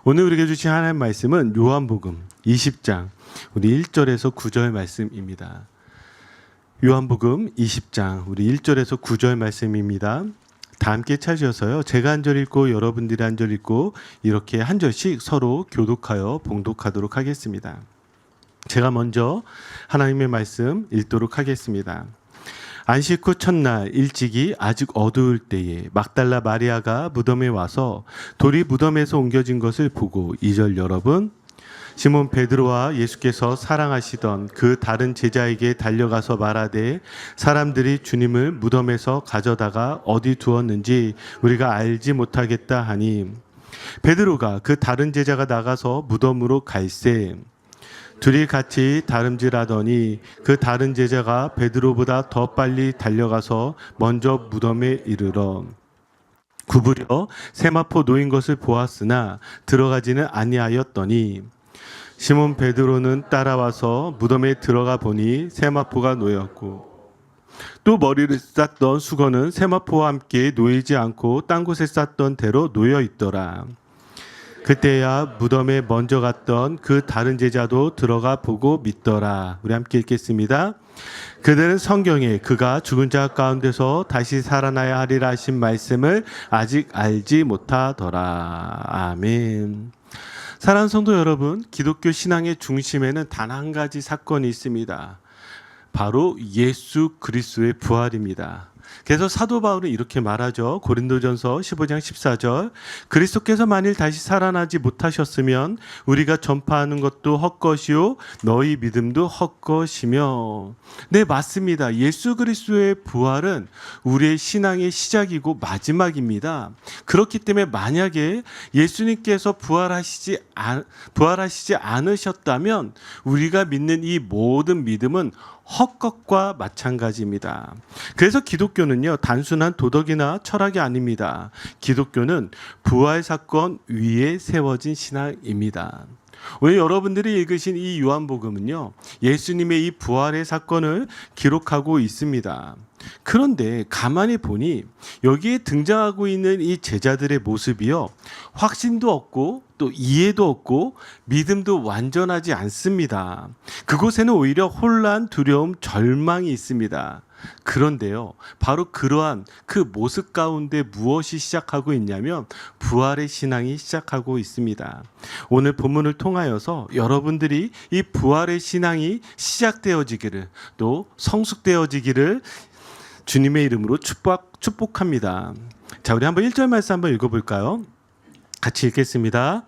오늘 우리에게 주신 하나님의 말씀은 요한복음 20장 우리 1절에서 9절 말씀입니다. 요한복음 20장 우리 1절에서 9절 말씀입니다. 다 함께 찾으셔서요. 제가 한 절 읽고 여러분들이 한 절 읽고 이렇게 한 절씩 서로 교독하여 봉독하도록 하겠습니다. 제가 먼저 하나님의 말씀 읽도록 하겠습니다. 안식 후 첫날 일찍이 아직 어두울 때에 막달라 마리아가 무덤에 와서 돌이 무덤에서 옮겨진 것을 보고 2절 여러분 시몬 베드로와 예수께서 사랑하시던 그 다른 제자에게 달려가서 말하되 사람들이 주님을 무덤에서 가져다가 어디 두었는지 우리가 알지 못하겠다 하니 베드로가 그 다른 제자가 나가서 무덤으로 갈새 둘이 같이 다름질하더니 그 다른 제자가 베드로보다 더 빨리 달려가서 먼저 무덤에 이르러 구부려 세마포 놓인 것을 보았으나 들어가지는 아니하였더니 시몬 베드로는 따라와서 무덤에 들어가 보니 세마포가 놓였고 또 머리를 쌌던 수건은 세마포와 함께 놓이지 않고 딴 곳에 쌌던 대로 놓여 있더라. 그때야 무덤에 먼저 갔던 그 다른 제자도 들어가 보고 믿더라. 우리 함께 읽겠습니다. 그들은 성경에 그가 죽은 자 가운데서 다시 살아나야 하리라 하신 말씀을 아직 알지 못하더라. 아멘. 사랑하는 성도 여러분, 기독교 신앙의 중심에는 단 한 가지 사건이 있습니다. 바로 예수 그리스도의 부활입니다. 그래서 사도 바울은 이렇게 말하죠. 고린도전서 15장 14절 그리스도께서 만일 다시 살아나지 못하셨으면 우리가 전파하는 것도 헛것이요 너희 믿음도 헛것이며. 네, 맞습니다. 예수 그리스도의 부활은 우리의 신앙의 시작이고 마지막입니다. 그렇기 때문에 만약에 예수님께서 부활하시지 않으셨다면 우리가 믿는 이 모든 믿음은 헛것과 마찬가지입니다. 그래서 기독교는요, 단순한 도덕이나 철학이 아닙니다. 기독교는 부활 사건 위에 세워진 신앙입니다. 오늘 여러분들이 읽으신 이 요한복음은요, 예수님의 이 부활의 사건을 기록하고 있습니다. 그런데 가만히 보니 여기에 등장하고 있는 이 제자들의 모습이요, 확신도 없고 또 이해도 없고 믿음도 완전하지 않습니다. 그곳에는 오히려 혼란, 두려움, 절망이 있습니다. 그런데요, 바로 그러한 그 모습 가운데 무엇이 시작하고 있냐면 부활의 신앙이 시작하고 있습니다. 오늘 본문을 통하여서 여러분들이 이 부활의 신앙이 시작되어지기를 또 성숙되어지기를 주님의 이름으로 축복합니다. 자, 우리 한번 1절 말씀 한번 읽어볼까요? 같이 읽겠습니다.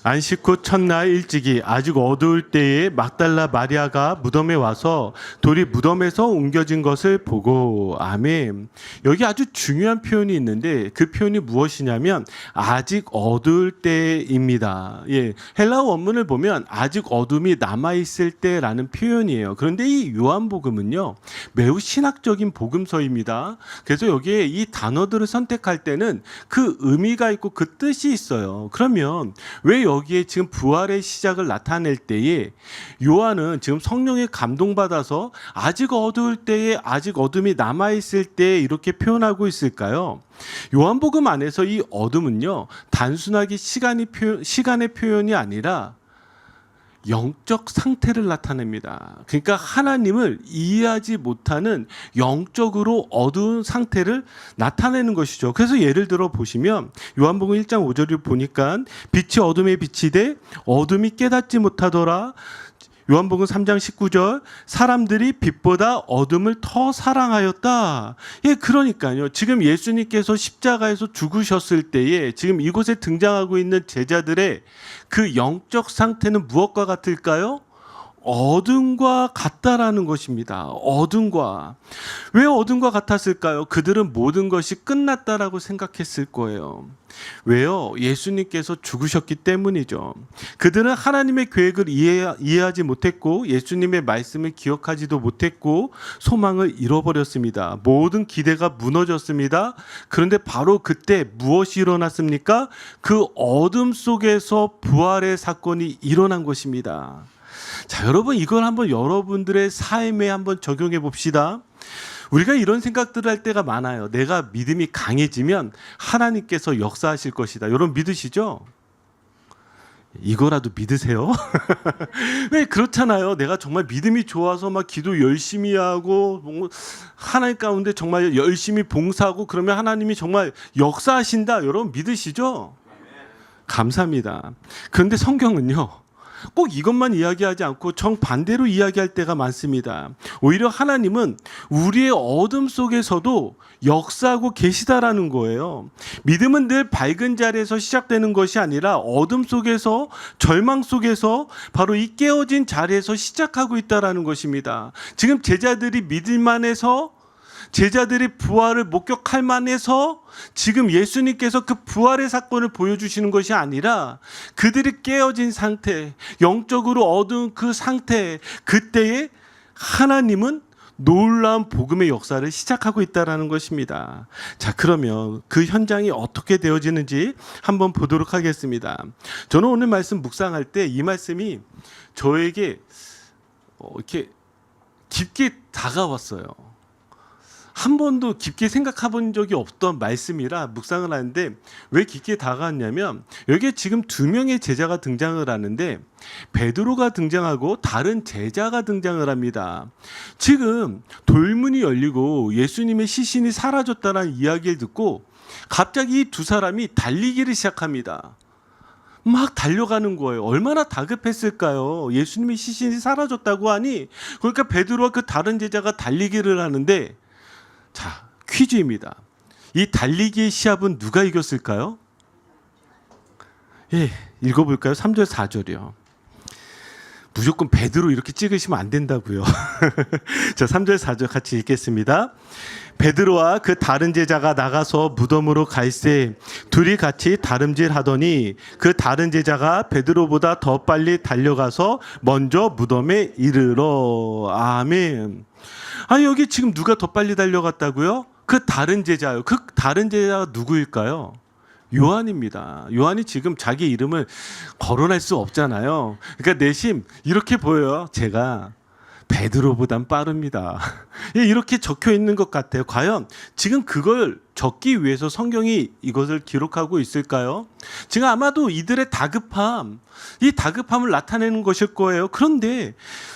안식 후 첫날 일찍이 아직 어두울 때에 막달라 마리아가 무덤에 와서 돌이 무덤에서 옮겨진 것을 보고. 아멘. 여기 아주 중요한 표현이 있는데 그 표현이 무엇이냐면 아직 어두울 때입니다. 예, 헬라어 원문을 보면 아직 어둠이 남아있을 때라는 표현이에요. 그런데 이 요한복음은요, 매우 신학적인 복음서입니다. 그래서 여기에 이 단어들을 선택할 때는 그 의미가 있고 그 뜻이 있어요. 그러면 왜 여기에 지금 부활의 시작을 나타낼 때에 요한은 지금 성령에 감동받아서 아직 어두울 때에 아직 어둠이 남아있을 때 이렇게 표현하고 있을까요? 요한복음 안에서 이 어둠은요, 단순하게 시간의 표현이 아니라 영적 상태를 나타냅니다. 그러니까 하나님을 이해하지 못하는 영적으로 어두운 상태를 나타내는 것이죠. 그래서 예를 들어 보시면 요한복음 1장 5절을 보니까 빛이 어둠에 비치되 어둠이 깨닫지 못하더라. 요한복음 3장 19절 사람들이 빛보다 어둠을 더 사랑하였다. 예, 그러니까요. 지금 예수님께서 십자가에서 죽으셨을 때에 지금 이곳에 등장하고 있는 제자들의 그 영적 상태는 무엇과 같을까요? 어둠과 같다라는 것입니다. 어둠과. 왜 어둠과 같았을까요? 그들은 모든 것이 끝났다라고 생각했을 거예요. 왜요? 예수님께서 죽으셨기 때문이죠. 그들은 하나님의 계획을 이해하지 못했고 예수님의 말씀을 기억하지도 못했고 소망을 잃어버렸습니다. 모든 기대가 무너졌습니다. 그런데 바로 그때 무엇이 일어났습니까? 그 어둠 속에서 부활의 사건이 일어난 것입니다. 자, 여러분, 이걸 한번 여러분들의 삶에 한번 적용해 봅시다. 우리가 이런 생각들을 할 때가 많아요. 내가 믿음이 강해지면 하나님께서 역사하실 것이다. 여러분 믿으시죠? 이거라도 믿으세요? 왜 그렇잖아요. 내가 정말 믿음이 좋아서 막 기도 열심히 하고 하나님 가운데 정말 열심히 봉사하고 그러면 하나님이 정말 역사하신다. 여러분 믿으시죠? 감사합니다. 그런데 성경은요. 꼭 이것만 이야기하지 않고 정반대로 이야기할 때가 많습니다. 오히려 하나님은 우리의 어둠 속에서도 역사하고 계시다라는 거예요. 믿음은 늘 밝은 자리에서 시작되는 것이 아니라 어둠 속에서, 절망 속에서, 바로 이 깨어진 자리에서 시작하고 있다라는 것입니다. 지금 제자들이 믿을만해서, 제자들이 부활을 목격할 만해서 지금 예수님께서 그 부활의 사건을 보여주시는 것이 아니라 그들이 깨어진 상태, 영적으로 어두운 그 상태, 그때에 하나님은 놀라운 복음의 역사를 시작하고 있다는 것입니다. 자, 그러면 그 현장이 어떻게 되어지는지 한번 보도록 하겠습니다. 저는 오늘 말씀 묵상할 때 이 말씀이 저에게 이렇게 깊게 다가왔어요. 한 번도 깊게 생각해 본 적이 없던 말씀이라 묵상을 하는데 왜 깊게 다가왔냐면 여기에 지금 두 명의 제자가 등장을 하는데 베드로가 등장하고 다른 제자가 등장을 합니다. 지금 돌문이 열리고 예수님의 시신이 사라졌다는 이야기를 듣고 갑자기 이 두 사람이 달리기를 시작합니다. 막 달려가는 거예요. 얼마나 다급했을까요? 예수님의 시신이 사라졌다고 하니 그러니까 베드로와 그 다른 제자가 달리기를 하는데 자, 퀴즈입니다. 이 달리기의 시합은 누가 이겼을까요? 예, 읽어볼까요? 3절 4절이요. 무조건 베드로 이렇게 찍으시면 안 된다고요. 자, 3절 4절 같이 읽겠습니다. 베드로와 그 다른 제자가 나가서 무덤으로 갈새 둘이 같이 다름질하더니 그 다른 제자가 베드로보다 더 빨리 달려가서 먼저 무덤에 이르러. 아멘. 아니 여기 지금 누가 더 빨리 달려갔다고요? 그 다른 제자요. 그 다른 제자가 누구일까요? 요한입니다. 요한이 지금 자기 이름을 거론할 수 없잖아요. 그러니까 내심 이렇게 보여요. 제가 베드로보단 빠릅니다. 이렇게 적혀 있는 것 같아요. 과연 지금 그걸 적기 위해서 성경이 이것을 기록하고 있을까요? 지금 아마도 이들의 다급함, 이 다급함을 나타내는 것일 거예요. 그런데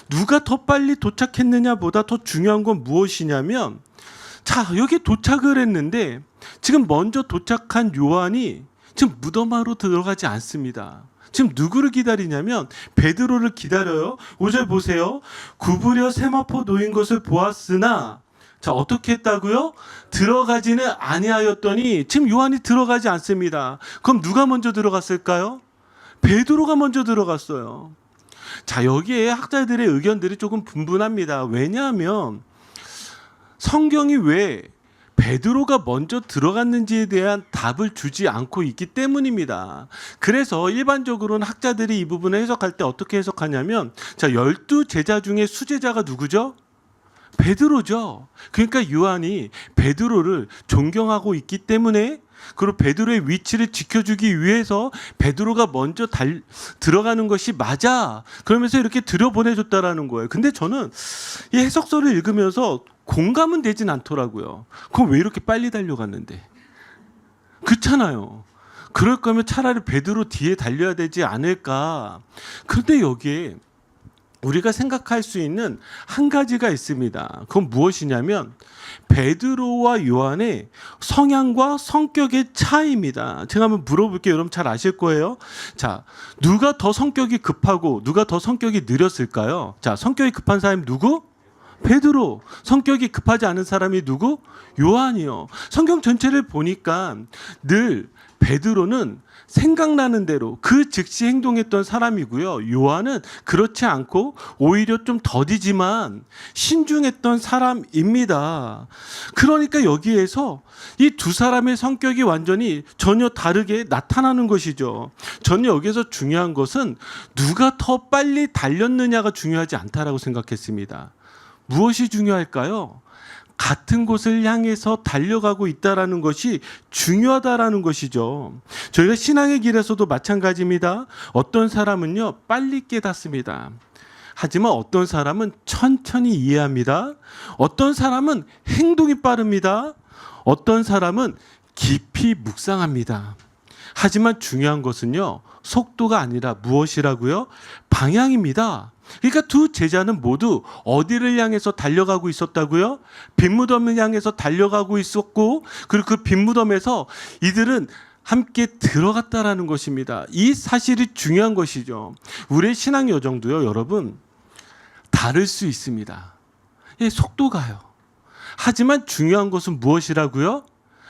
누가 더 빨리 도착했느냐보다 더 중요한 건 무엇이냐면 자, 여기 도착을 했는데 지금 먼저 도착한 요한이 지금 무덤으로 들어가지 않습니다. 지금 누구를 기다리냐면 베드로를 기다려요. 5절 보세요. 구부려 세마포 놓인 것을 보았으나 자, 어떻게 했다고요? 들어가지는 아니하였더니 지금 요한이 들어가지 않습니다. 그럼 누가 먼저 들어갔을까요? 베드로가 먼저 들어갔어요. 자, 여기에 학자들의 의견들이 조금 분분합니다. 왜냐하면 성경이 왜 베드로가 먼저 들어갔는지에 대한 답을 주지 않고 있기 때문입니다. 그래서 일반적으로는 학자들이 이 부분을 해석할 때 어떻게 해석하냐면 자, 12 제자 중에 수제자가 누구죠? 베드로죠. 그러니까 요한이 베드로를 존경하고 있기 때문에 그리고 베드로의 위치를 지켜주기 위해서 베드로가 먼저 들어가는 것이 맞아. 그러면서 이렇게 들여보내줬다라는 거예요. 근데 저는 이 해석서를 읽으면서 공감은 되진 않더라고요. 그럼 왜 이렇게 빨리 달려갔는데? 그렇잖아요. 그럴 거면 차라리 베드로 뒤에 달려야 되지 않을까. 그런데 여기에 우리가 생각할 수 있는 한 가지가 있습니다. 그건 무엇이냐면 베드로와 요한의 성향과 성격의 차이입니다. 제가 한번 물어볼게요. 여러분 잘 아실 거예요. 자, 누가 더 성격이 급하고 누가 더 성격이 느렸을까요? 자, 성격이 급한 사람이 누구? 베드로. 성격이 급하지 않은 사람이 누구? 요한이요. 성경 전체를 보니까 늘 베드로는 생각나는 대로 그 즉시 행동했던 사람이고요. 요한은 그렇지 않고 오히려 좀 더디지만 신중했던 사람입니다. 그러니까 여기에서 이 두 사람의 성격이 완전히 전혀 다르게 나타나는 것이죠. 저는 여기서 중요한 것은 누가 더 빨리 달렸느냐가 중요하지 않다라고 생각했습니다. 무엇이 중요할까요? 같은 곳을 향해서 달려가고 있다라는 것이 중요하다라는 것이죠. 저희가 신앙의 길에서도 마찬가지입니다. 어떤 사람은요, 빨리 깨닫습니다. 하지만 어떤 사람은 천천히 이해합니다. 어떤 사람은 행동이 빠릅니다. 어떤 사람은 깊이 묵상합니다. 하지만 중요한 것은요, 속도가 아니라 무엇이라고요? 방향입니다. 그러니까 두 제자는 모두 어디를 향해서 달려가고 있었다고요? 빈무덤을 향해서 달려가고 있었고, 그리고 그 빈무덤에서 이들은 함께 들어갔다라는 것입니다. 이 사실이 중요한 것이죠. 우리의 신앙 여정도요, 여러분, 다를 수 있습니다. 예, 속도가요. 하지만 중요한 것은 무엇이라고요?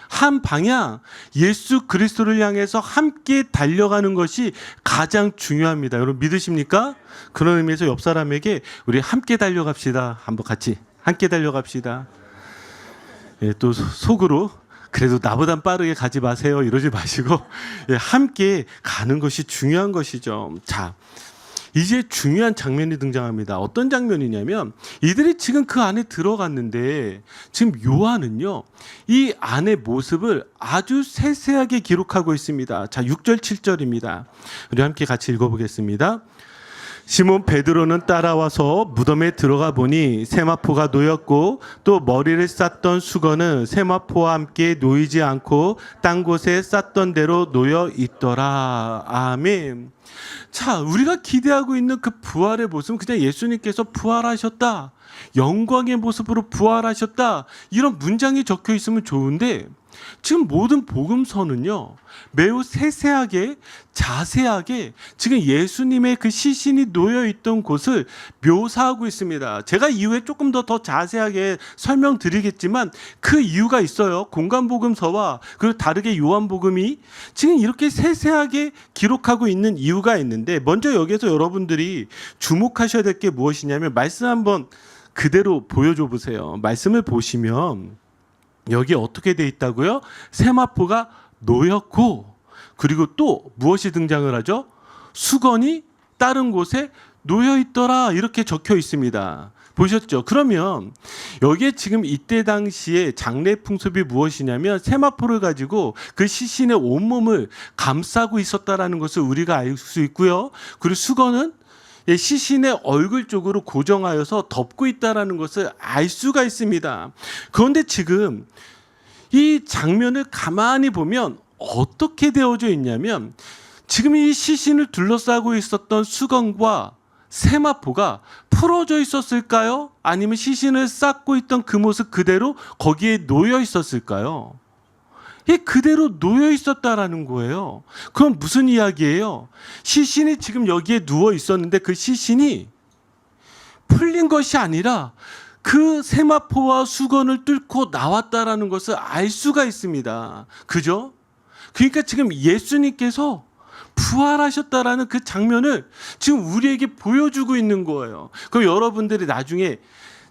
한 방향, 예수 그리스도를 향해서 함께 달려가는 것이 가장 중요합니다. 여러분 믿으십니까? 그런 의미에서 옆 사람에게 우리 함께 달려갑시다. 한번 같이 함께 달려갑시다. 예, 또 속으로 그래도 나보단 빠르게 가지 마세요. 이러지 마시고 예, 함께 가는 것이 중요한 것이죠. 자, 이제 중요한 장면이 등장합니다. 어떤 장면이냐면 이들이 지금 그 안에 들어갔는데 지금 요한은요, 이 안의 모습을 아주 세세하게 기록하고 있습니다. 자, 6절 7절입니다. 우리 함께 같이 읽어보겠습니다. 시몬 베드로는 따라와서 무덤에 들어가 보니 세마포가 놓였고 또 머리를 쌌던 수건은 세마포와 함께 놓이지 않고 딴 곳에 쌌던 대로 놓여 있더라. 아멘. 자, 우리가 기대하고 있는 그 부활의 모습은 그냥 예수님께서 부활하셨다, 영광의 모습으로 부활하셨다, 이런 문장이 적혀 있으면 좋은데 지금 모든 복음서는요, 매우 세세하게 자세하게 지금 예수님의 그 시신이 놓여 있던 곳을 묘사하고 있습니다. 제가 이후에 조금 더 자세하게 설명드리겠지만 그 이유가 있어요. 공간복음서와 그리고 다르게 요한복음이 지금 이렇게 세세하게 기록하고 있는 이유가 있는데, 먼저 여기서 여러분들이 주목하셔야 될 게 무엇이냐면 말씀 한번 그대로 보여줘 보세요. 말씀을 보시면 여기 어떻게 돼 있다고요? 세마포가 놓였고, 그리고 또 무엇이 등장을 하죠? 수건이 다른 곳에 놓여 있더라, 이렇게 적혀 있습니다. 보셨죠? 그러면 여기에 지금 이때 당시에 장례 풍습이 무엇이냐면 세마포를 가지고 그 시신의 온몸을 감싸고 있었다라는 것을 우리가 알 수 있고요. 그리고 수건은 시신의 얼굴 쪽으로 고정하여서 덮고 있다라는 것을 알 수가 있습니다. 그런데 지금 이 장면을 가만히 보면 어떻게 되어져 있냐면 지금 이 시신을 둘러싸고 있었던 수건과 세마포가 풀어져 있었을까요? 아니면 시신을 쌓고 있던 그 모습 그대로 거기에 놓여 있었을까요? 이 그대로 놓여 있었다라는 거예요. 그럼 무슨 이야기예요? 시신이 지금 여기에 누워 있었는데 그 시신이 풀린 것이 아니라 그 세마포와 수건을 뚫고 나왔다라는 것을 알 수가 있습니다. 그죠? 그러니까 지금 예수님께서 부활하셨다라는 그 장면을 지금 우리에게 보여주고 있는 거예요. 그럼 여러분들이 나중에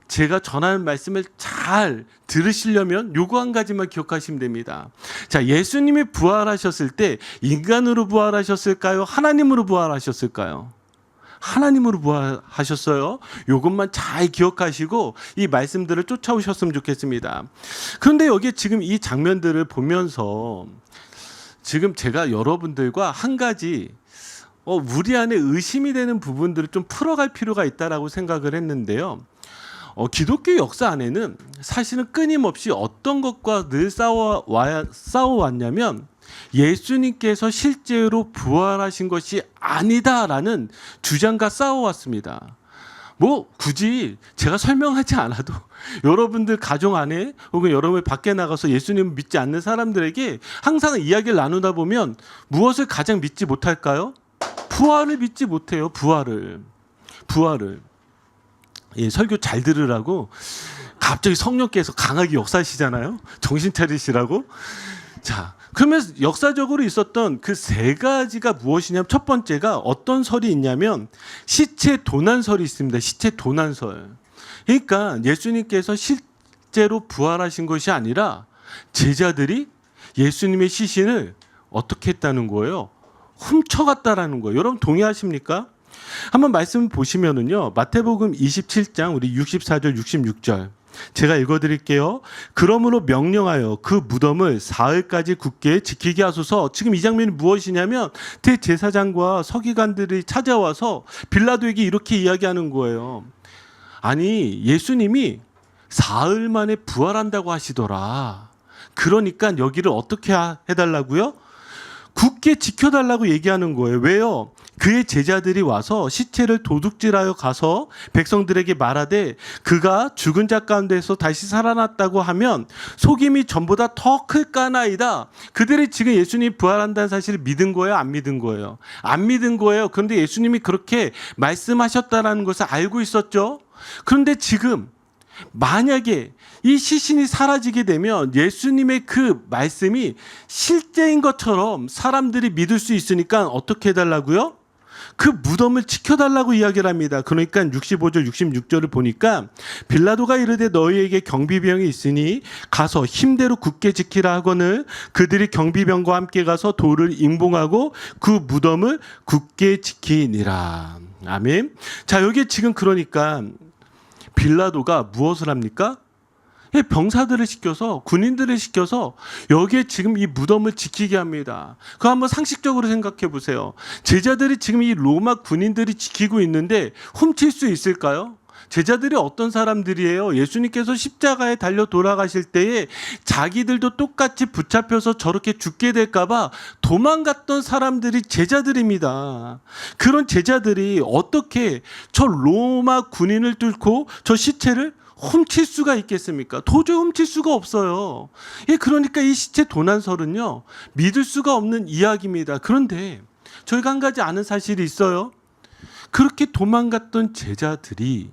제가 전하는 말씀을 잘 들으시려면 요거 한 가지만 기억하시면 됩니다. 자, 예수님이 부활하셨을 때 인간으로 부활하셨을까요? 하나님으로 부활하셨을까요? 하나님으로 부활하셨어요. 요것만 잘 기억하시고 이 말씀들을 쫓아오셨으면 좋겠습니다. 그런데 여기 지금 이 장면들을 보면서 지금 제가 여러분들과 한 가지 우리 안에 의심이 되는 부분들을 좀 풀어갈 필요가 있다라고 생각을 했는데요. 기독교 역사 안에는 사실은 끊임없이 어떤 것과 늘 싸워왔냐면 예수님께서 실제로 부활하신 것이 아니다라는 주장과 싸워왔습니다. 뭐 굳이 제가 설명하지 않아도 여러분들 가정 안에 혹은 여러분 밖에 나가서 예수님을 믿지 않는 사람들에게 항상 이야기를 나누다 보면 무엇을 가장 믿지 못할까요? 부활을 믿지 못해요. 부활을. 예, 설교 잘 들으라고 갑자기 성령께서 강하게 역사하시잖아요. 정신 차리시라고. 자, 그러면 역사적으로 있었던 그 세 가지가 무엇이냐면 첫 번째가 어떤 설이 있냐면 시체 도난설이 있습니다. 시체 도난설. 그러니까 예수님께서 실제로 부활하신 것이 아니라 제자들이 예수님의 시신을 어떻게 했다는 거예요? 훔쳐갔다라는 거예요. 여러분 동의하십니까? 한번 말씀 보시면은요, 마태복음 27장 우리 64절 66절 제가 읽어드릴게요. 그러므로 명령하여 그 무덤을 사흘까지 굳게 지키게 하소서. 지금 이 장면이 무엇이냐면 대제사장과 서기관들이 찾아와서 빌라도에게 이렇게 이야기하는 거예요. 아니 예수님이 사흘 만에 부활한다고 하시더라. 그러니까 여기를 어떻게 해달라고요? 굳게 지켜달라고 얘기하는 거예요. 왜요? 그의 제자들이 와서 시체를 도둑질하여 가서 백성들에게 말하되 그가 죽은 자 가운데서 다시 살아났다고 하면 속임이 전보다 더 클까나이다. 그들이 지금 예수님이 부활한다는 사실을 믿은 거예요? 안 믿은 거예요? 안 믿은 거예요. 그런데 예수님이 그렇게 말씀하셨다는 것을 알고 있었죠. 그런데 지금 만약에 이 시신이 사라지게 되면 예수님의 그 말씀이 실제인 것처럼 사람들이 믿을 수 있으니까 어떻게 해달라고요? 그 무덤을 지켜달라고 이야기를 합니다. 그러니까 65절 66절을 보니까 빌라도가 이르되 너희에게 경비병이 있으니 가서 힘대로 굳게 지키라 하거늘 그들이 경비병과 함께 가서 돌을 임봉하고 그 무덤을 굳게 지키니라. 아멘. 자, 여기 지금 그러니까 빌라도가 무엇을 합니까? 병사들을 시켜서 군인들을 시켜서 여기에 지금 이 무덤을 지키게 합니다. 그거 한번 상식적으로 생각해 보세요. 제자들이 지금 이 로마 군인들이 지키고 있는데 훔칠 수 있을까요? 제자들이 어떤 사람들이에요? 예수님께서 십자가에 달려 돌아가실 때에 자기들도 똑같이 붙잡혀서 저렇게 죽게 될까 봐 도망갔던 사람들이 제자들입니다. 그런 제자들이 어떻게 저 로마 군인을 뚫고 저 시체를 훔칠 수가 있겠습니까? 도저히 훔칠 수가 없어요. 그러니까 이 시체 도난설은요, 믿을 수가 없는 이야기입니다. 그런데 저희가 한 가지 아는 사실이 있어요. 그렇게 도망갔던 제자들이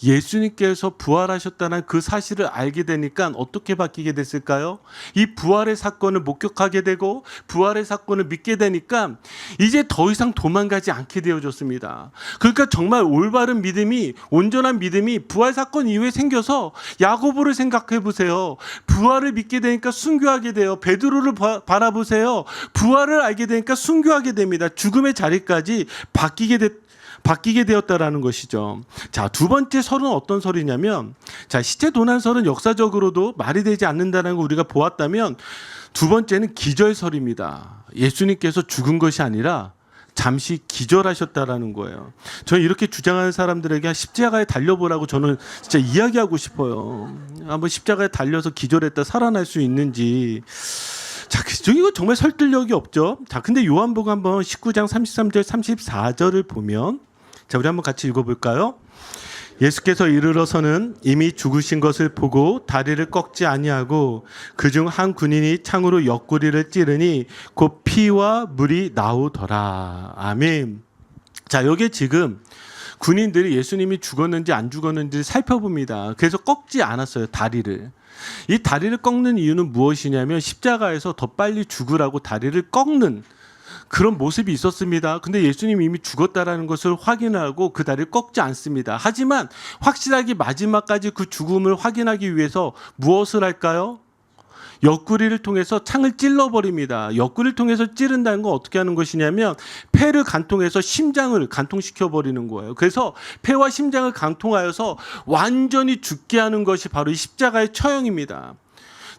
예수님께서 부활하셨다는 그 사실을 알게 되니까 어떻게 바뀌게 됐을까요? 이 부활의 사건을 목격하게 되고 부활의 사건을 믿게 되니까 이제 더 이상 도망가지 않게 되어졌습니다. 그러니까 정말 올바른 믿음이, 온전한 믿음이 부활 사건 이후에 생겨서 야고보를 생각해 보세요. 부활을 믿게 되니까 순교하게 돼요. 베드로를 바라보세요. 부활을 알게 되니까 순교하게 됩니다. 죽음의 자리까지 바뀌게 되었다라는 것이죠. 자, 두 번째 설은 어떤 설이냐면, 자, 시체 도난설은 역사적으로도 말이 되지 않는다는 걸 우리가 보았다면, 두 번째는 기절설입니다. 예수님께서 죽은 것이 아니라 잠시 기절하셨다라는 거예요. 저는 이렇게 주장하는 사람들에게 십자가에 달려보라고 저는 진짜 이야기하고 싶어요. 한번 십자가에 달려서 기절했다 살아날 수 있는지. 자, 이거 정말 설득력이 없죠. 자, 근데 요한복음 한번 19장 33절 34절을 보면, 자, 우리 한번 같이 읽어볼까요? 예수께서 이르러서는 이미 죽으신 것을 보고 다리를 꺾지 아니하고 그중 한 군인이 창으로 옆구리를 찌르니 곧 피와 물이 나오더라. 아멘. 자, 여기 지금 군인들이 예수님이 죽었는지 안 죽었는지 살펴봅니다. 그래서 꺾지 않았어요, 다리를. 이 다리를 꺾는 이유는 무엇이냐면 십자가에서 더 빨리 죽으라고 다리를 꺾는 그런 모습이 있었습니다. 근데 예수님이 이미 죽었다라는 것을 확인하고 그 다리를 꺾지 않습니다. 하지만 확실하게 마지막까지 그 죽음을 확인하기 위해서 무엇을 할까요? 옆구리를 통해서 창을 찔러버립니다. 옆구리를 통해서 찌른다는 건 어떻게 하는 것이냐면 폐를 간통해서 심장을 간통시켜버리는 거예요. 그래서 폐와 심장을 간통하여서 완전히 죽게 하는 것이 바로 이 십자가의 처형입니다.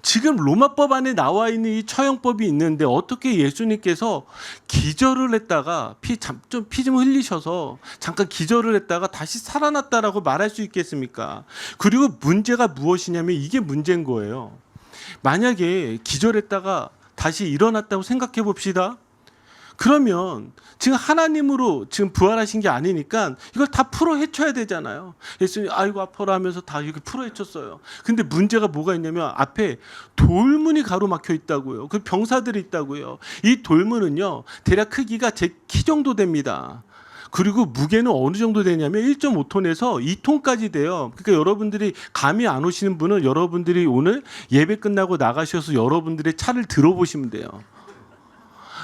지금 로마법 안에 나와 있는 이 처형법이 있는데 어떻게 예수님께서 기절을 했다가 피 좀 흘리셔서 잠깐 기절을 했다가 다시 살아났다라고 말할 수 있겠습니까? 그리고 문제가 무엇이냐면 이게 문제인 거예요. 만약에 기절했다가 다시 일어났다고 생각해 봅시다. 그러면 지금 하나님으로 지금 부활하신 게 아니니까 이걸 다 풀어 헤쳐야 되잖아요. 예수님 아이고 아파라 하면서 다 이렇게 풀어 헤쳤어요. 근데 문제가 뭐가 있냐면 앞에 돌문이 가로막혀 있다고요. 그 병사들이 있다고요. 이 돌문은요 대략 크기가 제 키 정도 됩니다. 그리고 무게는 어느 정도 되냐면 1.5톤에서 2톤까지 돼요. 그러니까 여러분들이 감이 안 오시는 분은 여러분들이 오늘 예배 끝나고 나가셔서 여러분들의 차를 들어보시면 돼요.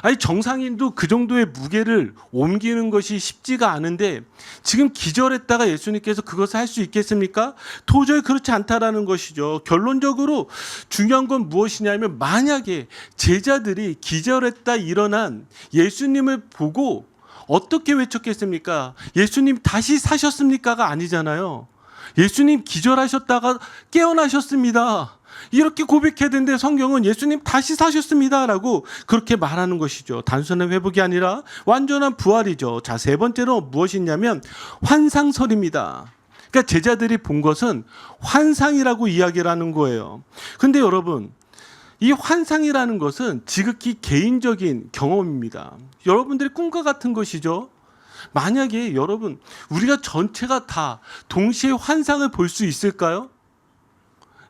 아니 정상인도 그 정도의 무게를 옮기는 것이 쉽지가 않은데 지금 기절했다가 예수님께서 그것을 할 수 있겠습니까? 도저히 그렇지 않다라는 것이죠. 결론적으로 중요한 건 무엇이냐면 만약에 제자들이 기절했다 일어난 예수님을 보고 어떻게 외쳤겠습니까? 예수님 다시 사셨습니까가 아니잖아요. 예수님 기절하셨다가 깨어나셨습니다. 이렇게 고백해야 되는데 성경은 예수님 다시 사셨습니다라고 그렇게 말하는 것이죠. 단순한 회복이 아니라 완전한 부활이죠. 자, 세 번째로 무엇이냐면 환상설입니다. 그러니까 제자들이 본 것은 환상이라고 이야기를 하는 거예요. 근데 여러분 이 환상이라는 것은 지극히 개인적인 경험입니다. 여러분들의 꿈과 같은 것이죠. 만약에 여러분, 우리가 전체가 다 동시에 환상을 볼 수 있을까요?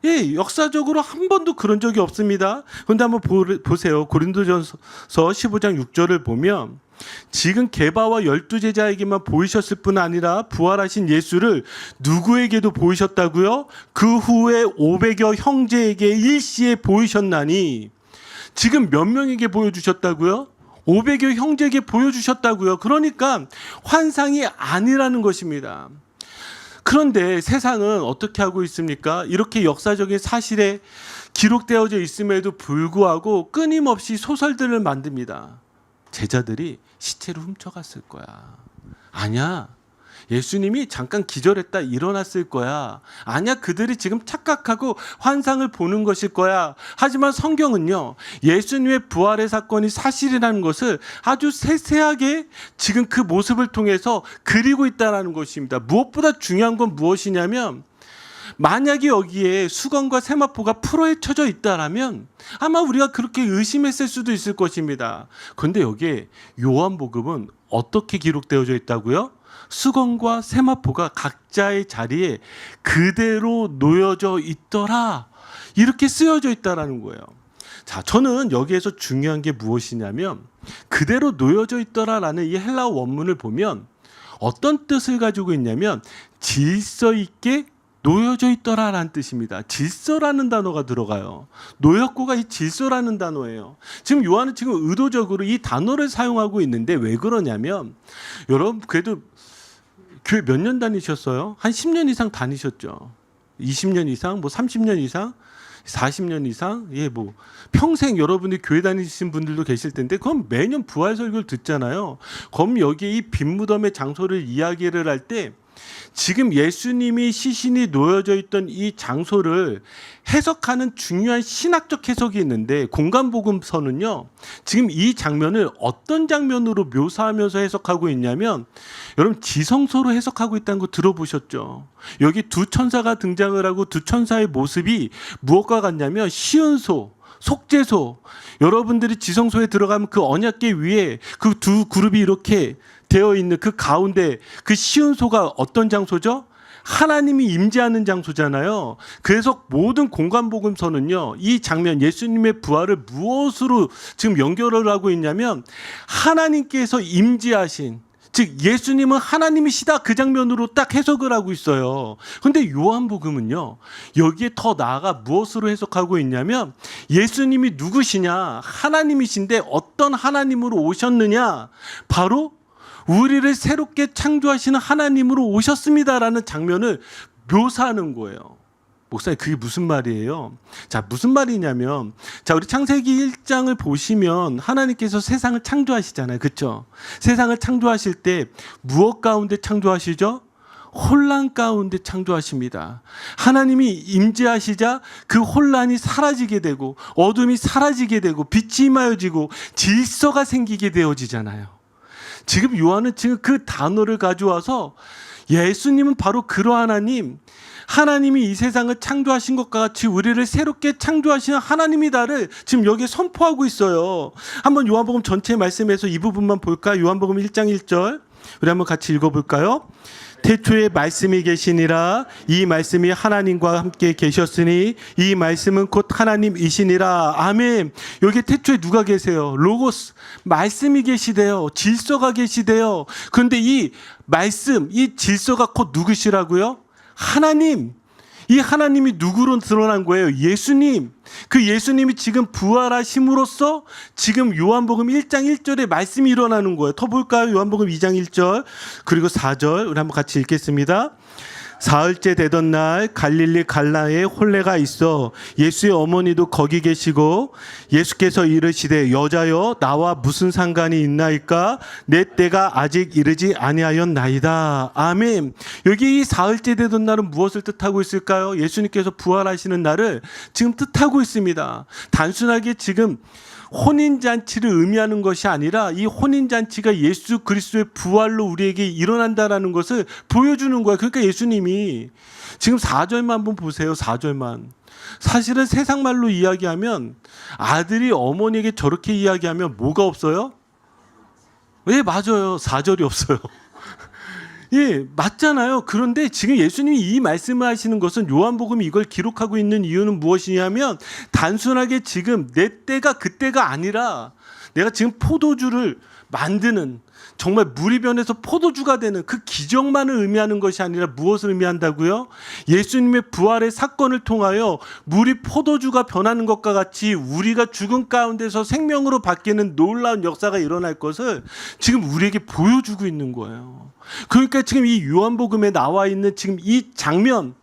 예, 역사적으로 한 번도 그런 적이 없습니다. 그런데 한번 보세요. 고린도전서 15장 6절을 보면 지금 게바와 12제자에게만 보이셨을 뿐 아니라 부활하신 예수를 누구에게도 보이셨다고요? 그 후에 500여 형제에게 일시에 보이셨나니, 지금 몇 명에게 보여주셨다고요? 500여 형제에게 보여주셨다고요. 그러니까 환상이 아니라는 것입니다. 그런데 세상은 어떻게 하고 있습니까? 이렇게 역사적인 사실에 기록되어져 있음에도 불구하고 끊임없이 소설들을 만듭니다. 제자들이 시체를 훔쳐갔을 거야. 아니야. 예수님이 잠깐 기절했다 일어났을 거야. 아니야, 그들이 지금 착각하고 환상을 보는 것일 거야. 하지만 성경은요, 예수님의 부활의 사건이 사실이라는 것을 아주 세세하게 지금 그 모습을 통해서 그리고 있다는 것입니다. 무엇보다 중요한 건 무엇이냐면, 만약에 여기에 수건과 세마포가 풀어헤쳐져 있다라면 아마 우리가 그렇게 의심했을 수도 있을 것입니다. 그런데 여기에 요한복음은 어떻게 기록되어져 있다고요? 수건과 세마포가 각자의 자리에 그대로 놓여져 있더라, 이렇게 쓰여져 있다라는 거예요. 자, 저는 여기에서 중요한 게 무엇이냐면, 그대로 놓여져 있더라라는 이 헬라어 원문을 보면 어떤 뜻을 가지고 있냐면 질서 있게 놓여져 있더라라는 뜻입니다. 질서라는 단어가 들어가요. 놓였고가 이 질서라는 단어예요. 지금 요한은 지금 의도적으로 이 단어를 사용하고 있는데 왜 그러냐면, 여러분 그래도 교회 몇 년 다니셨어요? 한 10년 이상 다니셨죠. 20년 이상, 뭐 30년 이상, 40년 이상, 예, 뭐 평생 여러분이 교회 다니신 분들도 계실 텐데, 그럼 매년 부활 설교를 듣잖아요. 그럼 여기 이 빈 무덤의 장소를 이야기를 할 때 지금 예수님이 시신이 놓여져 있던 이 장소를 해석하는 중요한 신학적 해석이 있는데, 공간복음서는요 지금 이 장면을 어떤 장면으로 묘사하면서 해석하고 있냐면, 여러분 지성소로 해석하고 있다는 거 들어보셨죠? 여기 두 천사가 등장을 하고 두 천사의 모습이 무엇과 같냐면 시은소, 속죄소. 여러분들이 지성소에 들어가면 그 언약궤 위에 그 두 그룹이 이렇게 되어 있는 그 가운데 그 시은소가 어떤 장소죠? 하나님이 임재하는 장소잖아요. 그래서 모든 공간복음서는요, 이 장면, 예수님의 부활을 무엇으로 지금 연결을 하고 있냐면, 하나님께서 임재하신, 즉 예수님은 하나님이시다, 그 장면으로 딱 해석을 하고 있어요. 그런데 요한복음은요, 여기에 더 나아가 무엇으로 해석하고 있냐면, 예수님이 누구시냐? 하나님이신데 어떤 하나님으로 오셨느냐? 바로 우리를 새롭게 창조하시는 하나님으로 오셨습니다라는 장면을 묘사하는 거예요. 목사님, 그게 무슨 말이에요? 자, 무슨 말이냐면, 자, 우리 창세기 1장을 보시면 하나님께서 세상을 창조하시잖아요. 그렇죠? 세상을 창조하실 때 무엇 가운데 창조하시죠? 혼란 가운데 창조하십니다. 하나님이 임재하시자 그 혼란이 사라지게 되고 어둠이 사라지게 되고 빛이 임하여지고 질서가 생기게 되어지잖아요. 지금 요한은 지금 그 단어를 가져와서 예수님은 바로 그러한 하나님이 이 세상을 창조하신 것과 같이 우리를 새롭게 창조하시는 하나님이다를 지금 여기에 선포하고 있어요. 한번 요한복음 전체 말씀에서 이 부분만 볼까요? 요한복음 1장 1절 우리 한번 같이 읽어볼까요? 태초에 말씀이 계시니라. 이 말씀이 하나님과 함께 계셨으니 이 말씀은 곧 하나님이시니라. 아멘. 여기 태초에 누가 계세요? 로고스, 말씀이 계시대요. 질서가 계시대요. 그런데 이 말씀, 이 질서가 곧 누구시라고요? 하나님. 이 하나님이 누구로 드러난 거예요? 예수님. 그 예수님이 지금 부활하심으로써 지금 요한복음 1장 1절에 말씀이 일어나는 거예요. 더 볼까요? 요한복음 2장 1절 그리고 4절 우리 한번 같이 읽겠습니다. 사흘째 되던 날 갈릴리 갈라에 혼례가 있어 예수의 어머니도 거기 계시고 예수께서 이르시되 여자여 나와 무슨 상관이 있나이까 내 때가 아직 이르지 아니하였나이다. 아멘. 여기 이 사흘째 되던 날은 무엇을 뜻하고 있을까요? 예수님께서 부활하시는 날을 지금 뜻하고 있습니다. 단순하게 지금 혼인잔치를 의미하는 것이 아니라 이 혼인잔치가 예수 그리스도의 부활로 우리에게 일어난다라는 것을 보여주는 거예요. 그러니까 예수님이 지금 4절만 한번 보세요. 4절만. 사실은 세상 말로 이야기하면 아들이 어머니에게 저렇게 이야기하면 뭐가 없어요? 예, 맞아요. 4절이 없어요. 예, 맞잖아요. 그런데 지금 예수님이 이 말씀을 하시는 것은 요한복음이 이걸 기록하고 있는 이유는 무엇이냐면 단순하게 지금 내 때가 그때가 아니라 내가 지금 포도주를 만드는 정말 물이 변해서 포도주가 되는 그 기적만을 의미하는 것이 아니라 무엇을 의미한다고요? 예수님의 부활의 사건을 통하여 물이 포도주가 변하는 것과 같이 우리가 죽음 가운데서 생명으로 바뀌는 놀라운 역사가 일어날 것을 지금 우리에게 보여주고 있는 거예요. 그러니까 지금 이 요한복음에 나와 있는 지금 이 장면,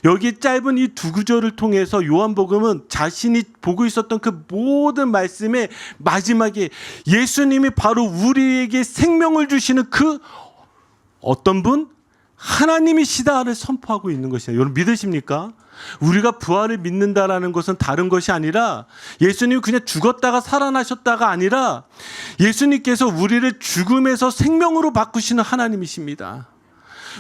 여기 짧은 이 두 구절을 통해서 요한복음은 자신이 보고 있었던 그 모든 말씀의 마지막에 예수님이 바로 우리에게 생명을 주시는 그 어떤 분? 하나님이시다를 선포하고 있는 것이에요. 여러분 믿으십니까? 우리가 부활을 믿는다라는 것은 다른 것이 아니라 예수님이 그냥 죽었다가 살아나셨다가 아니라 예수님께서 우리를 죽음에서 생명으로 바꾸시는 하나님이십니다.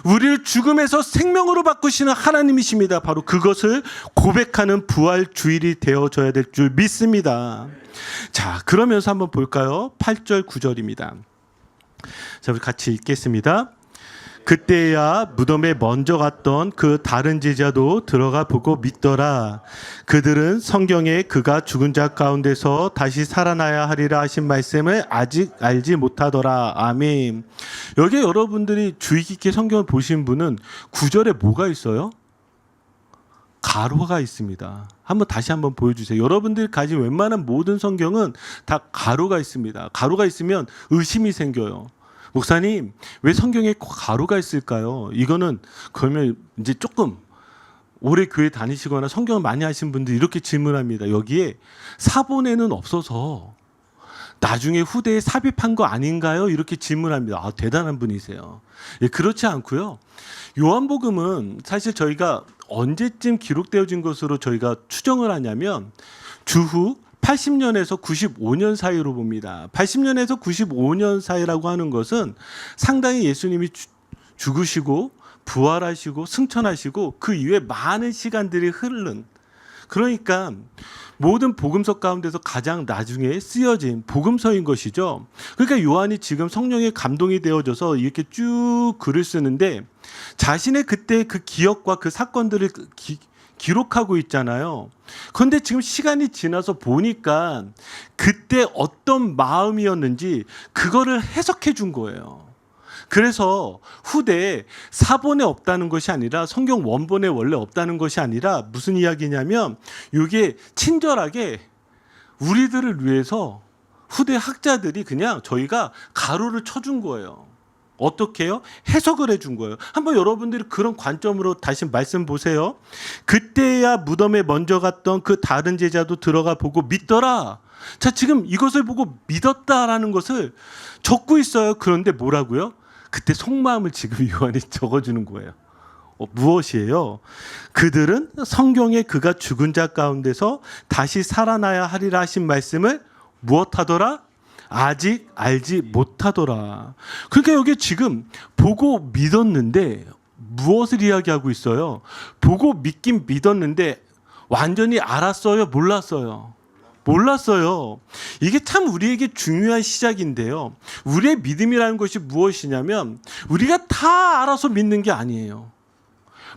우리를 죽음에서 생명으로 바꾸시는 하나님이십니다. 바로 그것을 고백하는 부활 주일이 되어져야 될 줄 믿습니다. 자, 그러면서 한번 볼까요? 8절 9절입니다. 자, 우리 같이 읽겠습니다. 그때야 무덤에 먼저 갔던 그 다른 제자도 들어가 보고 믿더라. 그들은 성경에 그가 죽은 자 가운데서 다시 살아나야 하리라 하신 말씀을 아직 알지 못하더라. 아멘. 여기 여러분들이 주의 깊게 성경을 보신 분은 9절에 뭐가 있어요? 가로가 있습니다. 다시 한번 보여주세요. 여러분들이 가진 웬만한 모든 성경은 다 가로가 있습니다. 가로가 있으면 의심이 생겨요. 목사님, 왜 성경에 가로가 있을까요? 이거는 그러면 이제 조금 오래 교회 다니시거나 성경을 많이 하신 분들이 이렇게 질문합니다. 여기에 사본에는 없어서 나중에 후대에 삽입한 거 아닌가요? 이렇게 질문합니다. 아, 대단한 분이세요. 예, 그렇지 않고요. 요한복음은 사실 저희가 언제쯤 기록되어진 것으로 저희가 추정을 하냐면 주후 80년에서 95년 사이로 봅니다. 80년에서 95년 사이라고 하는 것은 상당히 예수님이 죽으시고 부활하시고 승천하시고 그 이후에 많은 시간들이 흐른, 그러니까 모든 복음서 가운데서 가장 나중에 쓰여진 복음서인 것이죠. 그러니까 요한이 지금 성령의 감동이 되어져서 이렇게 쭉 글을 쓰는데 자신의 그때 그 기억과 그 사건들을 기록하고 있잖아요. 그런데 지금 시간이 지나서 보니까 그때 어떤 마음이었는지 그거를 해석해 준 거예요. 그래서 후대에 사본에 없다는 것이 아니라 성경 원본에 원래 없다는 것이 아니라 무슨 이야기냐면 이게 친절하게 우리들을 위해서 후대 학자들이 그냥 저희가 가로를 쳐준 거예요. 어떻게 해요? 해석을 해준 거예요. 한번 여러분들이 그런 관점으로 다시 말씀 보세요. 그때야 무덤에 먼저 갔던 그 다른 제자도 들어가 보고 믿더라. 자, 지금 이것을 보고 믿었다라는 것을 적고 있어요. 그런데 뭐라고요? 그때 속마음을 지금 요한이 적어주는 거예요. 무엇이에요? 그들은 성경에 그가 죽은 자 가운데서 다시 살아나야 하리라 하신 말씀을 무엇하더라? 아직 알지 못하더라. 그러니까 여기 지금 보고 믿었는데 무엇을 이야기하고 있어요? 보고 믿긴 믿었는데 완전히 알았어요? 몰랐어요? 몰랐어요. 이게 참 우리에게 중요한 시작인데요. 우리의 믿음이라는 것이 무엇이냐면 우리가 다 알아서 믿는 게 아니에요.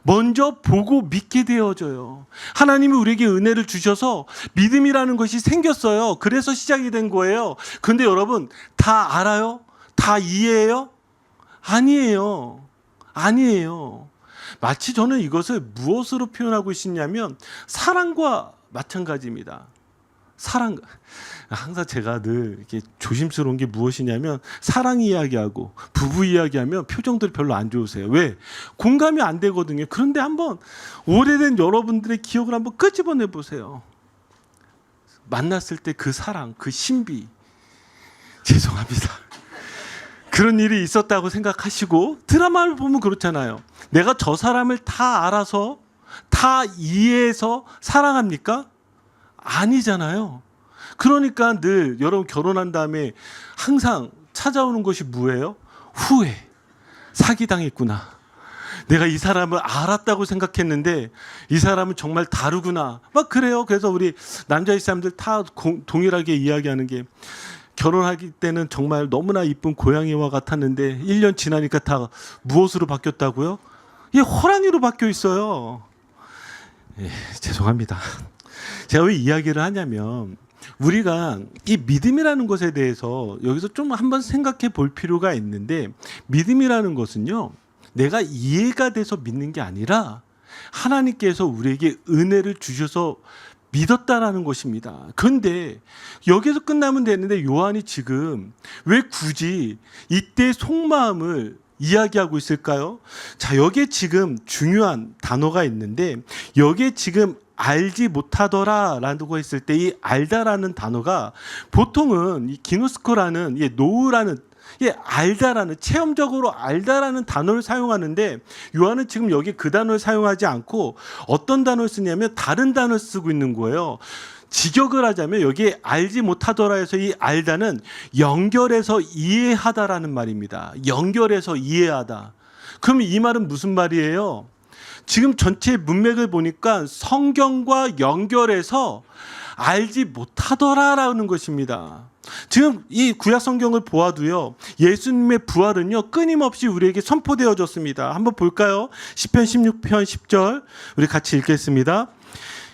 먼저 보고 믿게 되어져요. 하나님이 우리에게 은혜를 주셔서 믿음이라는 것이 생겼어요. 그래서 시작이 된 거예요. 그런데 여러분 다 알아요? 다 이해해요? 아니에요. 아니에요. 마치 저는 이것을 무엇으로 표현하고 싶냐면 사랑과 마찬가지입니다. 사랑, 항상 제가 늘 이렇게 조심스러운 게 무엇이냐면 사랑 이야기하고 부부 이야기하면 표정들이 별로 안 좋으세요. 왜? 공감이 안 되거든요. 그런데 한번 오래된 여러분들의 기억을 한번 끄집어내 보세요. 만났을 때 그 사랑, 그 신비. 죄송합니다. 그런 일이 있었다고 생각하시고 드라마를 보면 그렇잖아요. 내가 저 사람을 다 알아서 다 이해해서 사랑합니까? 아니잖아요. 그러니까 늘 여러분 결혼한 다음에 항상 찾아오는 것이 뭐예요? 후회. 사기당했구나. 내가 이 사람을 알았다고 생각했는데 이 사람은 정말 다르구나. 막 그래요. 그래서 우리 남자의 사람들 다 동일하게 이야기하는 게 결혼하기 때는 정말 너무나 이쁜 고양이와 같았는데 1년 지나니까 다 무엇으로 바뀌었다고요? 예, 호랑이로 바뀌어 있어요. 예, 죄송합니다. 제가 왜 이야기를 하냐면 우리가 이 믿음이라는 것에 대해서 여기서 좀 한번 생각해 볼 필요가 있는데, 믿음이라는 것은요, 내가 이해가 돼서 믿는 게 아니라 하나님께서 우리에게 은혜를 주셔서 믿었다라는 것입니다. 그런데 여기서 끝나면 되는데 요한이 지금 왜 굳이 이때 속마음을 이야기하고 있을까요? 자, 여기에 지금 중요한 단어가 있는데, 여기에 지금 알지 못하더라라고 했을 때 이 알다라는 단어가 보통은 이 기노스코라는 노우라는 알다라는, 체험적으로 알다라는 단어를 사용하는데, 요한은 지금 여기 그 단어를 사용하지 않고 어떤 단어를 쓰냐면 다른 단어를 쓰고 있는 거예요. 직역을 하자면 여기에 알지 못하더라 해서 이 알다는 연결해서 이해하다라는 말입니다. 연결해서 이해하다. 그럼 이 말은 무슨 말이에요? 지금 전체 문맥을 보니까 성경과 연결해서 알지 못하더라라는 것입니다. 지금 이 구약 성경을 보아도요, 예수님의 부활은요 끊임없이 우리에게 선포되어졌습니다. 한번 볼까요? 시편 16편 10절 우리 같이 읽겠습니다.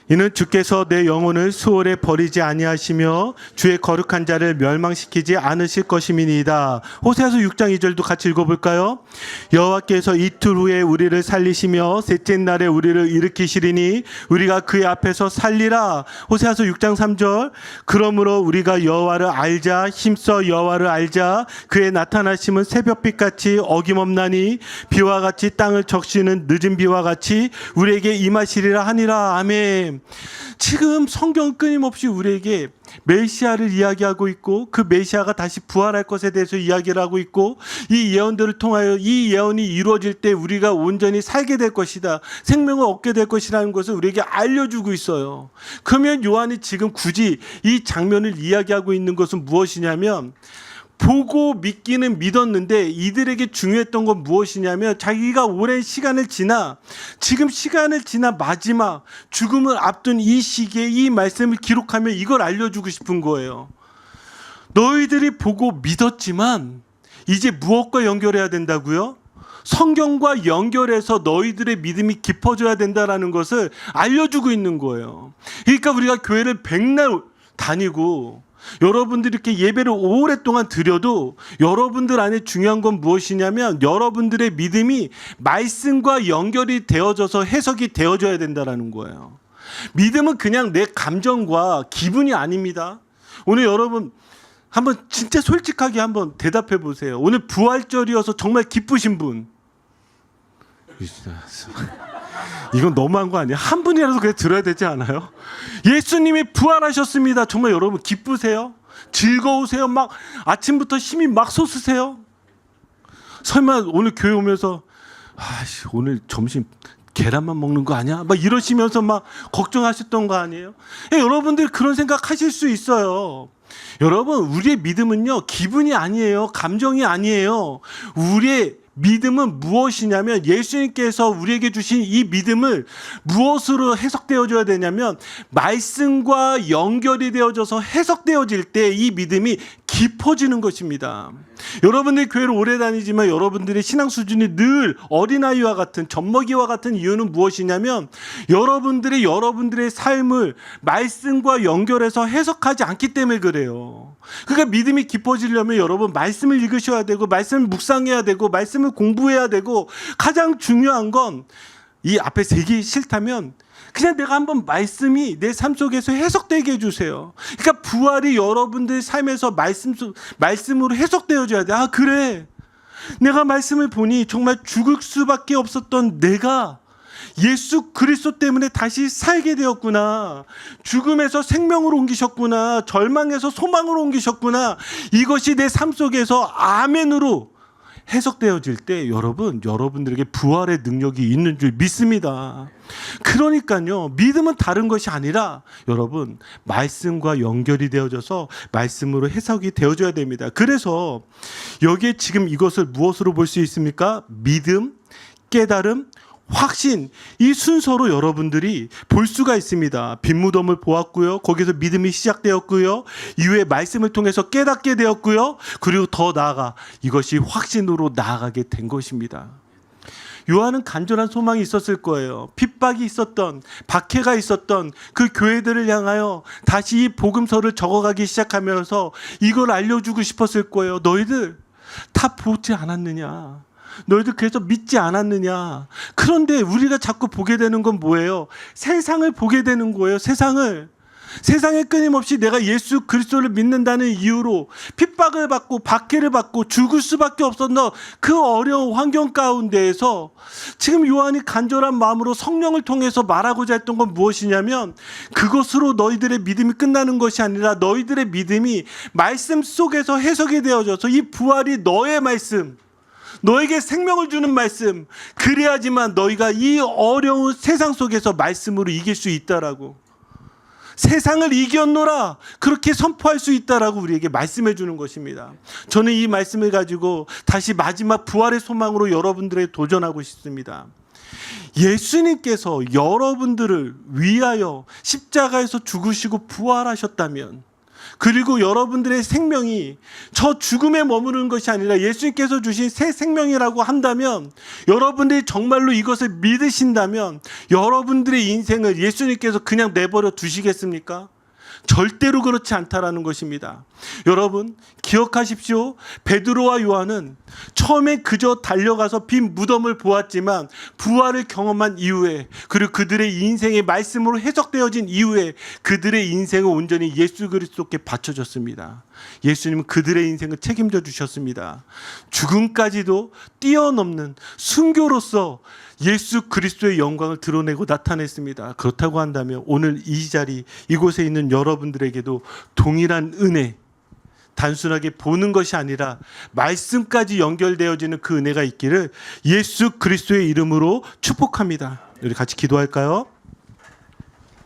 이는 주께서 내 영혼을 수월에 버리지 아니하시며 주의 거룩한 자를 멸망시키지 않으실 것임이니이다. 호세아서 6장 2절도 같이 읽어볼까요? 여호와께서 이틀 후에 우리를 살리시며 셋째 날에 우리를 일으키시리니 우리가 그의 앞에서 살리라. 호세아서 6장 3절 그러므로 우리가 여호와를 알자, 힘써 여호와를 알자. 그의 나타나심은 새벽빛같이 어김없나니 비와 같이 땅을 적시는 늦은 비와 같이 우리에게 임하시리라 하니라. 아멘. 지금 성경은 끊임없이 우리에게 메시아를 이야기하고 있고, 그 메시아가 다시 부활할 것에 대해서 이야기를 하고 있고, 이 예언들을 통하여 이 예언이 이루어질 때 우리가 온전히 살게 될 것이다, 생명을 얻게 될 것이라는 것을 우리에게 알려주고 있어요. 그러면 요한이 지금 굳이 이 장면을 이야기하고 있는 것은 무엇이냐면, 보고 믿기는 믿었는데 이들에게 중요했던 건 무엇이냐면, 자기가 오랜 시간을 지나, 지금 시간을 지나 마지막 죽음을 앞둔 이 시기에 이 말씀을 기록하며 이걸 알려주고 싶은 거예요. 너희들이 보고 믿었지만 이제 무엇과 연결해야 된다고요? 성경과 연결해서 너희들의 믿음이 깊어져야 된다는 것을 알려주고 있는 거예요. 그러니까 우리가 교회를 백날 다니고 여러분들이 이렇게 예배를 오랫동안 드려도 여러분들 안에 중요한 건 무엇이냐면, 여러분들의 믿음이 말씀과 연결이 되어져서 해석이 되어져야 된다는 거예요. 믿음은 그냥 내 감정과 기분이 아닙니다. 오늘 여러분 한번 진짜 솔직하게 한번 대답해 보세요. 오늘 부활절이어서 정말 기쁘신 분, 이건 너무한 거 아니에요? 한 분이라도 그래 들어야 되지 않아요? 예수님이 부활하셨습니다. 정말 여러분 기쁘세요? 즐거우세요? 막 아침부터 힘이 막 솟으세요? 설마 오늘 교회 오면서 오늘 점심 계란만 먹는 거 아니야? 막 이러시면서 막 걱정하셨던 거 아니에요? 여러분들 그런 생각 하실 수 있어요. 여러분, 우리의 믿음은요 기분이 아니에요, 감정이 아니에요. 우리의 믿음은 무엇이냐면, 예수님께서 우리에게 주신 이 믿음을 무엇으로 해석되어져야 되냐면, 말씀과 연결이 되어져서 해석되어질 때 이 믿음이 깊어지는 것입니다. 여러분들이 교회를 오래 다니지만 여러분들의 신앙 수준이 늘 어린아이와 같은, 젖먹이와 같은 이유는 무엇이냐면, 여러분들의 삶을 말씀과 연결해서 해석하지 않기 때문에 그래요. 그러니까 믿음이 깊어지려면 여러분 말씀을 읽으셔야 되고, 말씀을 묵상해야 되고, 말씀을 공부해야 되고, 가장 중요한 건 이 앞에 세 개 싫다면 그냥 내가 한번 말씀이 내 삶 속에서 해석되게 해주세요. 그러니까 부활이 여러분들의 삶에서 말씀으로 해석되어져야 돼. 아, 그래, 내가 말씀을 보니 정말 죽을 수밖에 없었던 내가 예수 그리스도 때문에 다시 살게 되었구나. 죽음에서 생명으로 옮기셨구나. 절망에서 소망으로 옮기셨구나. 이것이 내 삶 속에서 아멘으로 해석되어질 때 여러분들에게 부활의 능력이 있는 줄 믿습니다. 그러니까요, 믿음은 다른 것이 아니라 여러분 말씀과 연결이 되어져서 말씀으로 해석이 되어져야 됩니다. 그래서 여기에 지금 이것을 무엇으로 볼 수 있습니까? 믿음, 깨달음, 확신, 이 순서로 여러분들이 볼 수가 있습니다. 빈무덤을 보았고요, 거기서 믿음이 시작되었고요, 이후에 말씀을 통해서 깨닫게 되었고요, 그리고 더 나아가 이것이 확신으로 나아가게 된 것입니다. 요한은 간절한 소망이 있었을 거예요. 핍박이 있었던, 박해가 있었던 그 교회들을 향하여 다시 이 복음서를 적어가기 시작하면서 이걸 알려주고 싶었을 거예요. 너희들 다 보지 않았느냐? 너희들 그래서 믿지 않았느냐? 그런데 우리가 자꾸 보게 되는 건 뭐예요? 세상을 보게 되는 거예요. 세상에 끊임없이 내가 예수 그리스도를 믿는다는 이유로 핍박을 받고 박해를 받고 죽을 수밖에 없었던 그 어려운 환경 가운데에서 지금 요한이 간절한 마음으로 성령을 통해서 말하고자 했던 건 무엇이냐면, 그것으로 너희들의 믿음이 끝나는 것이 아니라 너희들의 믿음이 말씀 속에서 해석이 되어져서 이 부활이 너의 말씀, 너에게 생명을 주는 말씀, 그래야지만 너희가 이 어려운 세상 속에서 말씀으로 이길 수 있다라고, 세상을 이겼노라 그렇게 선포할 수 있다라고 우리에게 말씀해 주는 것입니다. 저는 이 말씀을 가지고 다시 마지막 부활의 소망으로 여러분들에게 도전하고 싶습니다. 예수님께서 여러분들을 위하여 십자가에서 죽으시고 부활하셨다면, 그리고 여러분들의 생명이 저 죽음에 머무르는 것이 아니라 예수님께서 주신 새 생명이라고 한다면, 여러분들이 정말로 이것을 믿으신다면 여러분들의 인생을 예수님께서 그냥 내버려 두시겠습니까? 절대로 그렇지 않다라는 것입니다. 여러분 기억하십시오. 베드로와 요한은 처음에 그저 달려가서 빈 무덤을 보았지만 부활을 경험한 이후에, 그리고 그들의 인생의 말씀으로 해석되어진 이후에 그들의 인생을 온전히 예수 그리스도께 바쳐졌습니다. 예수님은 그들의 인생을 책임져 주셨습니다. 죽음까지도 뛰어넘는 순교로서 예수 그리스도의 영광을 드러내고 나타냈습니다. 그렇다고 한다면 오늘 이 자리, 이곳에 있는 여러분들에게도 동일한 은혜, 단순하게 보는 것이 아니라 말씀까지 연결되어지는 그 은혜가 있기를 예수 그리스도의 이름으로 축복합니다. 우리 같이 기도할까요?